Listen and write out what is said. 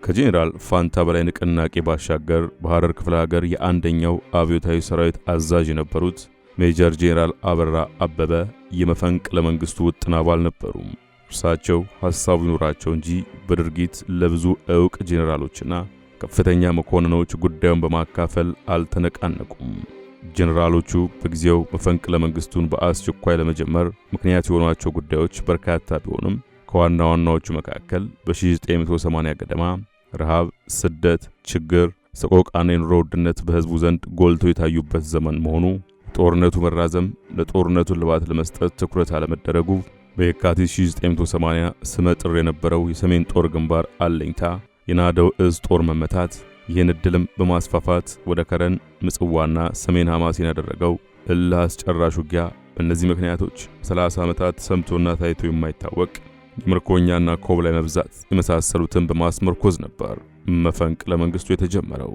ከጄኔራል ፋንታ በላይ ንቅናቄ ባሻገር በሐረር ክፍለ ሀገር የአንደኛው አብዮታዊ ሰራዊት አዛዥ የነበሩት ሜጀር ጄኔራል አበራ አበበ የመፈንቅለ መንግስቱ ውጥን አባል ነበሩ። እርሳቸው ሐሳቡ ይኖራቸው እንጂ በድርጊት ለብዙ ዕውቅ ጄኔራሎችና ከፍተኛ መኮንኖች ጉዳዩን በማካፈል አልተነቃነቁም። ጄኔራሎቹ በጊዜው መፈንቅለ መንግስቱን በአስቸኳይ ለመጀመር ምክንያት የሆኗቸው ጉዳዮች በርካታ ቢሆንም ከዋና ዋናዎቹ መካከል በ1980 ገደማ ረሃብ፣ ስደት፣ ችግር፣ ሰቆቃና የኑሮ ውድነት በህዝቡ ዘንድ ጎልተው የታዩበት ዘመን መሆኑ፣ ጦርነቱ መራዘም፣ ለጦርነቱ ልባት ለመስጠት ትኩረት አለመደረጉ፣ በየካቲት 1980 ስመጥር የነበረው የሰሜን ጦር ግንባር አለኝታ የናደው እዝ ጦር መመታት፣ ይህን ዕድልም በማስፋፋት ወደ ከረን፣ ምጽዋና ሰሜን ሐማሴን ያደረገው እልህ አስጨራሽ ውጊያ በእነዚህ ምክንያቶች 30 ዓመታት ሰምቶና ታይቶ የማይታወቅ የምርኮኛና ኮብላይ መብዛት የመሳሰሉትን በማስመርኮዝ ነበር መፈንቅለ መንግስቱ የተጀመረው።